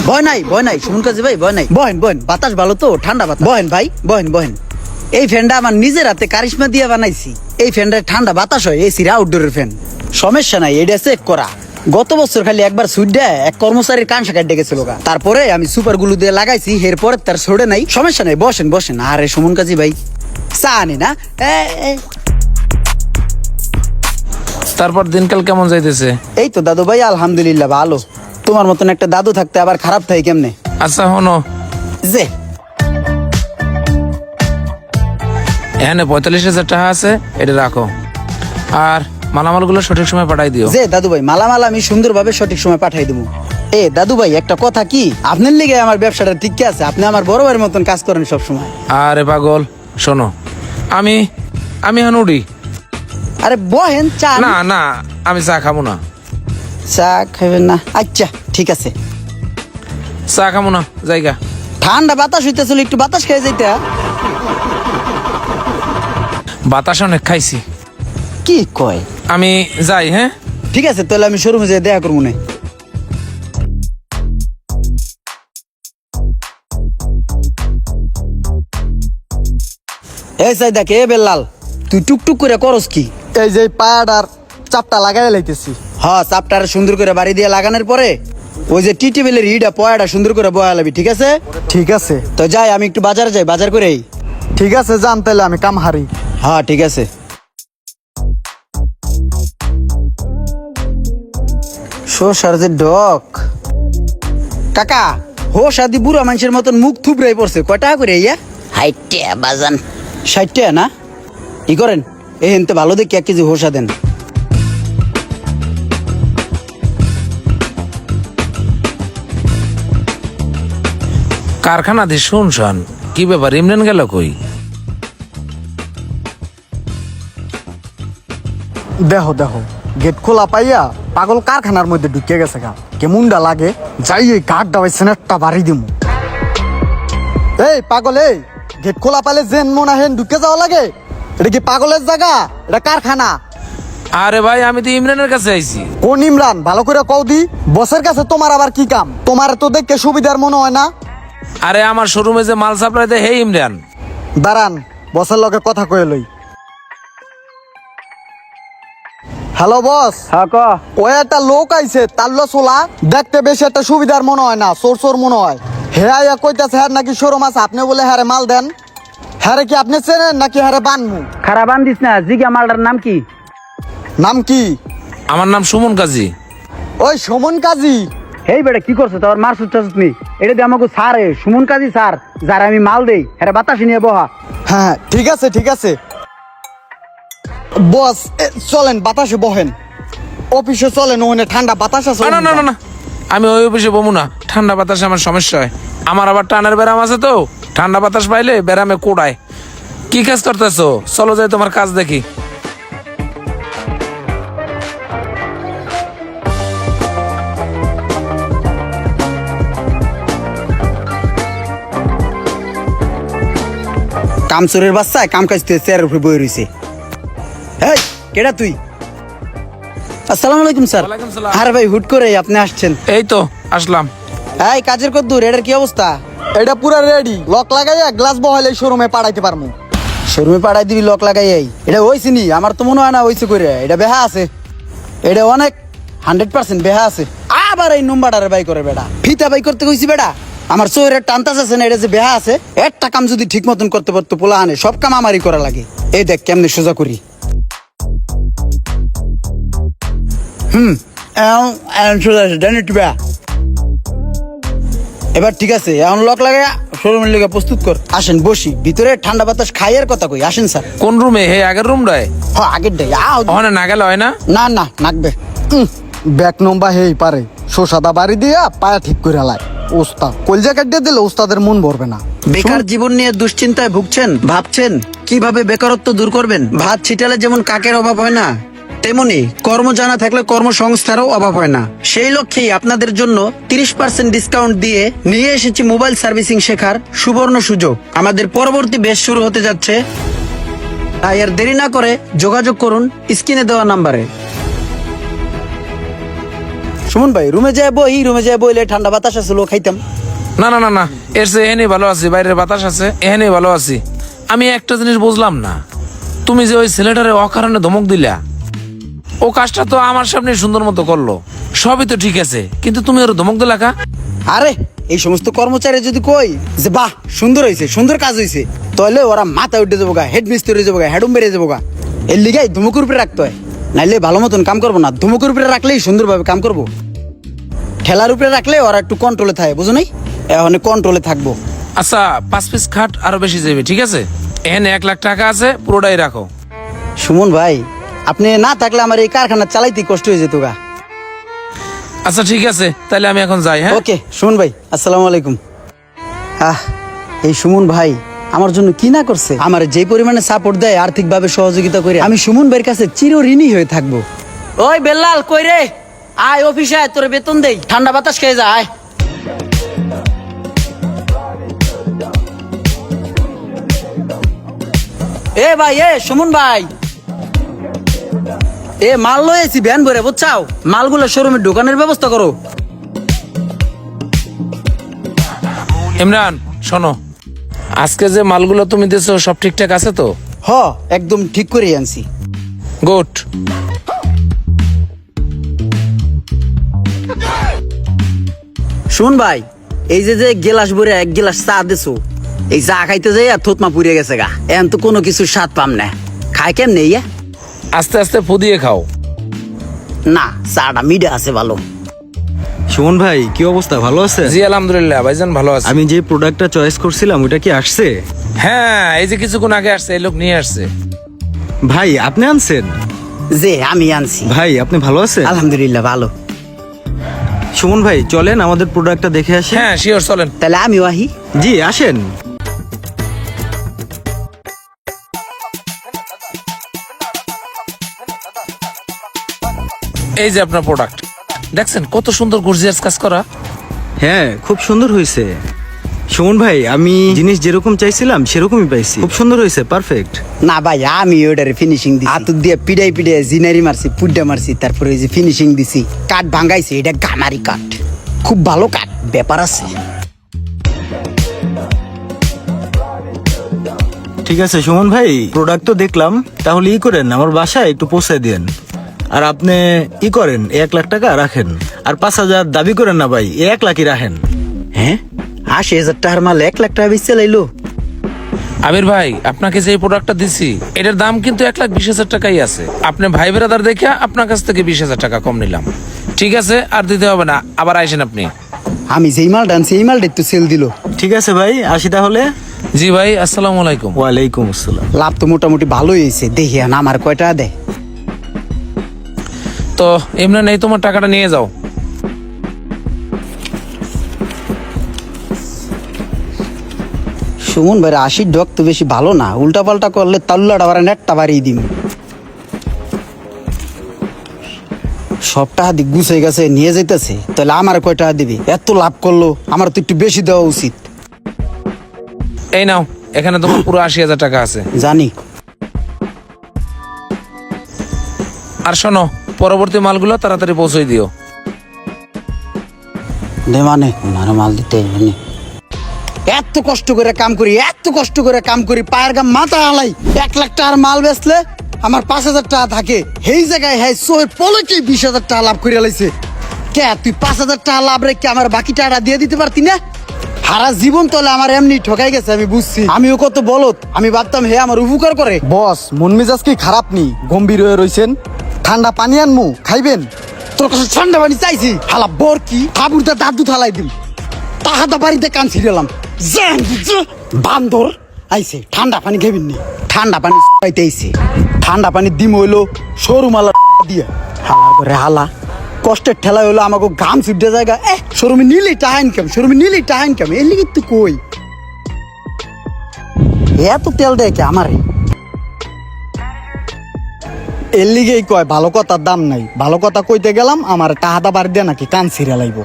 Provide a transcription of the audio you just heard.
ভয় নাই সুমন কাজী ভাই, ভয় নাই। বহেন বহেন, বাতাস ভালো তো, ঠান্ডা বাতাস। বহেন ভাই, বহেন বহেন। এই ফ্যানটা আমার নিজের হাতে কারিশমা দিয়ে বানাইছি। এই ফ্যানটায় ঠান্ডা বাতাস হয়, এসির আউটডোরের ফ্যান। সমস্যা নাই, এটা চেক করা। গত বছর খালি একবার সুইডা এক কর্মচারীর কান শাখা ডেকেছিল গা, তারপরে আমি সুপার গুলো দিয়ে লাগাইছি, এরপরে তার ছড়ে নাই। সমস্যা নাই, বসেন বসেন। আরে সুমন কাজী ভাই, চা আনি না? তারপর দিনকাল কেমন যাইতেছে? এই তো দাদু ভাই, আলহামদুলিল্লাহ ভালো। তোমার মতন একটা দাদু থাকতে আবার খারাপ থাকে কেমনে? আচ্ছা হনো, যে এখানে 45,000 টাকা আছে, এটা রাখো। আর মালামালগুলো সঠিক সময় পাঠাই দিও। যে দাদু ভাই, মালামাল আমি সুন্দরভাবে সঠিক সময় পাঠাই দেবো। দাদু ভাই, একটা কথা কি, আপনার লিগে আমার ব্যবসাটা ঠিক আছে। আপনি আমার বড় ভাইয়ের মতন কাজ করেন সব সময়। আরে পাগল, শোনো, আমি এখন উঠি। আরে বহেন, চা না না, আমি চা খাবো না। চা খাবেন না? আচ্ছা ঠিক আছে। চা খাবো না, জায়গা। ঠান্ডা বাতাস হইতেছিল, একটু বাতাস খেয়ে যাইতে। বাতাস অনেক খাইছি। কি কয়? আমি যাই, হ্যাঁ? ঠিক আছে, তাহলে আমি শোরুমে যেয়ে দেখা করবো না। এই সাই দেখে, বেল্লাল, তুই টুকটুক করে করস কি? এই যে পায়াডার চাপটা লাগাই লাইতেছি। হ্যাঁ, চাপটার সুন্দর করে বাড়ি দিয়ে লাগানোর পরে ওই যে টি টেবিলের ইটা পয়াটা সুন্দর করে বয়া লাবি, ঠিক আছে? ঠিক আছে, তো যাই, আমি একটু বাজারে যাই, বাজার করেই। ঠিক আছে, জান তাহলে আমি কাম হারি। হ্যাঁ ঠিক আছে। শোষার যে ডক কাকা, হো সাদি বুড়া মানুষের মতন মুখ থুবড়াই পড়ছে। কয় টাকা করে ইয়া? 60 টাকা বাজান। 60 টাকা না? ই করেন, তো ভালো দেখি 1 কেজি হোসা দেন। কারখানা দিয়ে শুনশান, কি ব্যাপার, ইমরান গেল কই? দেখো দেখো, গেট খোলা পাইয়া পাগল কারখানার মধ্যে ঢুকে গেছে গা। কেমনটা লাগে, যাই ওই কাঠ দাবাই সেনেটটা বাড়ি দিমু। এই পাগল, এই গেট খোলা পাইলে যেন মনে হেন ঢুকে যাওয়া লাগে? এটা কি পাগলের জায়গা? এটা কারখানা। আরে ভাই, আমি তো ইমরানের কাছে আইছি। কোন ইমরান? ভালো করে কও দি। বসের কাছে তোমার আবার কি কাম? তোমার তো দেখে সুবিধার মনে হয় না। আরে আমার শোরুমে যে মাল সাপ্লাই দেয়, হে ইমরান। দাঁড়ান, বসের লগে কথা কয়ে লই। Hello boss. হ্যাঁ ক। ও একটা লোক আইছে, তার সোলা দেখতে বেশি একটা সুবিধার মনে হয় না, চোর চোর মনে হয়। হে আইয়া কইতাছে হ্যাঁ নাকি শোরুম আছে, আপনি বলে হ্যাঁ মাল দেন। হ্যাঁ কি আপনি চেনেন নাকি হ্যাঁ বানমু? খারাপ আনদিস না, জিগা মালটার নাম কি? নাম কি? আমার নাম সুমন কাজী। ওই সুমন কাজী? এই বেটা কি করছো তোর? মার সুচ্ছাস নি? এটা দিয়ে আমাকে স্যার, সুমন কাজী স্যার, যারা আমি মাল দেই, হ্যাঁ বাতাসে নিয়ে বহা। হ্যাঁ ঠিক আছে ঠিক আছে বস, চলেন বাতাসে বহেন। অফিসে চলেন, ওখানে ঠান্ডা বাতাস আছে। না না না না, আমি ওই অফিসে বমু না। ঠান্ডা বাতাসে আমার সমস্যা হয়। আমার আবার টানের ব্যারাম আছে তো, ঠান্ডা বাতাস পাইলে ব্যারামে কোড়ায়। কি কাজ করতেছো? চলো যাই, তোমার কাজ দেখি। কামচোরের বাচ্চায় কাম কাজ চেয়ারের উপরে বয়ে রয়েছে। এই কেডা তুই? আসসালামু আলাইকুম স্যার। ওয়ালাইকুম সালাম। আরে ভাই, হুট করে আপনি আসছেন? এই তো আসলাম। এই কাজের কদ্দুর, এটার কি অবস্থা? এটা পুরো রেডি, লক লাগাইয়া গ্লাস বহাইলে শোরুমে পাঠাইতে পারমু। শোরুমে পাঠাই দিবি লক লাগাই? এটা হইছে নি? আমার তো মনে হয় না হইছে করে। এটা বেহা আছে, এটা অনেক 100% বেহা আছে। আবার এই নম্বরটারে বাই করে বেটা, ফিতা বাই করতে কইছি বেটা। আমার চোরের টানতাস আছে না, এটা যে বেহা আছে। একটা কাম যদি ঠিক মতন করতে পারতো পোলা আনে, সব কাম আমারই করা লাগে। এই দেখ কেমনে সোজা করি। সোজা আছে, ডান একটু বেহা। এবার ঠিক আছে, এখন লক লাগাইয়া শোরুমের লেগে প্রস্তুত কর। আসেন বসি, ভিতরে ঠান্ডা বাতাস খাইয়ের কথা কই। আসেন স্যার। কোন রুমে? হে আগের রুমটায়? হ্যাঁ আগের ডাই। ওখানে না গেলে হয় না? না না, নাকবে। ব্যাক নম্বর হেই পারে শোষাদা বাড়ি দিয়া পায়া ঠিক করে লাই। ওস্তাদ কলজা কাটিয়ে দিলে ওস্তাদের মন ভরবে না। বেকার জীবন নিয়ে দুশ্চিন্তায় ভুগছেন? ভাবছেন কিভাবে বেকারত্ব দূর করবেন? ভাত ছিটালে যেমন কাকের অভাব হয় না, তেমনি কর্ম জানা থাকলে কর্মসংস্থারও অভাব হয় না। সেই লক্ষ্যেই আপনাদের জন্য 30% ডিসকাউন্ট দিয়ে নিয়ে এসেছি মোবাইল সার্ভিসিং শেখার সুবর্ণ সুযোগ। আমাদের পরবর্তী ব্যাচ শুরু হতে যাচ্ছে, তাই আর দেরি না করে যোগাযোগ করুন স্ক্রিনে দেওয়া নাম্বারে। সুমন ভাই রুমে যায় বইলে ঠান্ডা বাতাস আসলো খাইতাম। না না না না, এর চেয়ে এখানেই ভালো আছি, বাইরের বাতাস আছে, এখানেই ভালো আছি। আমি একটা জিনিস বুঝলাম না, তুমি যে ওই ছেলেটারে অকারণে ধমক দিলা, ও কাজটা তো আমার সামনে সুন্দর মতো করলো, সবই তো ঠিক আছে, কিন্তু তুমি ওর ধমক দিলা কা? আরে এই সমস্ত কর্মচারী যদি কই যে বাহ সুন্দর হয়েছে, সুন্দর কাজ হয়েছে, তাহলে ওরা মাথা উঠে যাবো গা, হেড মিস্ত্রি হয়ে যাবো গা, হেডুম বেড়ে যাবো গা। এর লিগাই ধুমুকুর উপরে রাখতে হয়, নাইলে ভালো মতন কাম করবো না। ধুমুকুর উপরে রাখলেই সুন্দরভাবে কাম করবো, ঠেলার উপরে রাখলে ওরা একটু কন্ট্রোলে থাকে, বুঝো নাই? এখন কন্ট্রোলে থাকবো। আচ্ছা 5 পিস খাট আরো বেশি যাবে, ঠিক আছে? এখানে 1 লাখ টাকা আছে, পুরোটাই রাখো। সুমন ভাই আপনি না থাকলে আমার এই কারখানা চালাইতে কষ্ট হয়ে যেত গা। আচ্ছা ঠিক আছে, তাহলে আমি এখন যাই। হ্যাঁ, ওকে সুমন ভাই, আসসালামু আলাইকুম। এই সুমন ভাই আমার জন্য কি না করছে, আমার যে পরিমাণে সাপোর্ট দেয় আর্থিকভাবে সহযোগিতা করে, আমি সুমন ভাইয়ের কাছে চিরঋণী হয়ে থাকবো। ওই বেল্লাল কই রে, আয় অফিসে আয়, তোর বেতন দেই, ঠান্ডা বাতাস খেয়ে যা, আয়। এ ভাই, এ সুমন ভাই, এ মাল লয়েছি ভ্যান ভরে, বুঝছাও? মালগুলো শোরুমে ঢোকানোর ব্যবস্থা করো। ইমরান শোনো, আজকে যে মালগুলো তুমি দিছো সব ঠিকঠাক আছে তো? হ, একদম ঠিক করে আনছি। গুড। শুন ভাই, এই যে গেলাস ভরে 1 গিলাস চা দিছো, এই চা খাইতে যাই আর থতমা পুড়িয়ে গেছে গা, এখন তো কোনো কিছু স্বাদ পাম না। খাই কেমনে ইয়া? আস্তে আস্তে ফুদিয়ে খাও। না, চাটা মিঠা আছে ভালো। সুমন ভাই কি অবস্থা, ভালো আছে? জি আলহামদুলিল্লাহ ভাইজান, ভালো আছে। আমি যে প্রোডাক্টটা চয়েস করছিলাম ওটা কি আসছে? হ্যাঁ, এই যে কিছুক্ষণ আগে আসছে, এই লোক নিয়ে আসছে। ভাই আপনি আনছেন? যে আমি আনছি। ভাই আপনি ভালো আছেন? আলহামদুলিল্লাহ ভালো। সুমন ভাই চলেন আমাদের প্রোডাক্টটা দেখে আসি। হ্যাঁ শিওর, চলেন। তাহলে আমিও আহি। জি আসেন। এই যে আপনার প্রোডাক্ট, দেখছেন কত সুন্দর গর্জিয়াস কাজ করা। হ্যাঁ খুব সুন্দর হয়েছে। সুমন ভাই আমি জিনিস যেরকম চাইছিলাম সেরকমই পাইছি, খুব সুন্দর হয়েছে, পারফেক্ট। না ভাই, আমি ওটারে ফিনিশিং দিছি, হাত দিয়ে পিড়াই জিনারি মারছি, পুড্ডা মারছি, তারপরে এই যে ফিনিশিং দিছি, কাঠ ভাঙাইছি, এটা গামারি কাঠ, খুব ভালো কাঠ, ব্যাপার আছে। ঠিক আছে সুমন ভাই, প্রোডাক্ট তো দেখলাম, তাহলে ই করেন আমার বাসায় একটু পৌঁছে দেন। আর আপনি ই করেন 1 লাখ টাকা রাখেন, আর 5,000 দাবি করেন না ভাই, 1 লাখই রাখেন। হ্যাঁ, 80,000 টাকার মাল 1 লাখ টাকা বেচে লাইলো। আমির ভাই, আপনাকে যে প্রোডাক্টটা দিছি এটার দাম কিন্তু 1,20,000 টাকাই আছে। আপনি ভাই বেরাদার দেখে আপনার কাছ থেকে 20,000 টাকা কম নিলাম, ঠিক আছে? আর দিতে হবে না, আবার আইসেন আপনি। আমি যেই মাল ডানছি এই মালটা একটু সেল দিল। ঠিক আছে ভাই, আসি তাহলে। জি ভাই, আসসালামু আলাইকুম। ওয়ালাইকুম আসসালাম। লাভ তো মোটামুটি ভালোই হয়েছে, দেখি না আমার কয়টা দেয়। তো ইমরান, এই তোমার টাকাটা নিয়ে যাও। সুমন ভাই 80 ডক তো বেশি ভালো না, উল্টা পাল্টা করলে তাল্লাটা বাড়া নেটটা বাড়িয়ে দিম। সব টাকা দিক গুছে গেছে, নিয়ে যাইতেছে, তাহলে আমার কয় টাকা দিবি? এত লাভ করলো, আমার তো একটু বেশি দেওয়া উচিত। এই নাও, এখানে তোমার পুরো 80,000 টাকা আছে। জানি। আর শোনো, পরবর্তী মালগুলো তাড়াতাড়ি পৌঁছে দিও। দে মানে ওনার মাল দিতে মানে এত কষ্ট করে কাম করি, এত কষ্ট করে কাম করি, পায়ের গাম মাথা হালাই, 1 লাখ টাকার মাল বেচলে আমার 5,000 টাকা থাকে, সেই জায়গায় হ্যাঁ সোহে পলকে 20,000 টাকা লাভ করে লাইছে। কে তুই 5,000 টাকা লাভ রেখে আমার বাকি টাকাটা দিয়ে দিতে পারতি না? সারা জীবন তোলে আমার এমনি ঠকাই গেছে, আমি বুঝছি। আমিও কত বলত, আমি ভাবতাম হে আমার উপকার করে। বস মন মেজাজ কি খারাপ নি? গম্ভীর হয়ে রইছেন। ঠান্ডা পানি আনমু, খাইবেন? তোর কাছে ঠান্ডা পানি চাইছি, হালা বর কি হাবুরটা দাদু থালাই দিম, তাহাদা বাড়িতে কান ছিড়ালাম। বান্দর আইছে, ঠান্ডা পানি খাইবেন নি? ঠান্ডা পানি পাইতে আইছে, ঠান্ডা পানি দিম হইলো শোরুম আলা দিয়া, হালার করে হালা কষ্টের ঠেলা হইলো আমাকে গাম ছুটে জায়গা। শোরুমে নিলেই টাহা ইনকাম, শোরুমে নিলেই টাহা ইনকাম, এর লিগে তুই কই এত তেল দেয় কে আমারে? এর লিগেই কয় ভালো কথার দাম নাই। ভালো কথা কইতে গেলাম আমার টাহাদা বাড়ি দিয়ে নাকি কান ছিঁড়ে লাইব।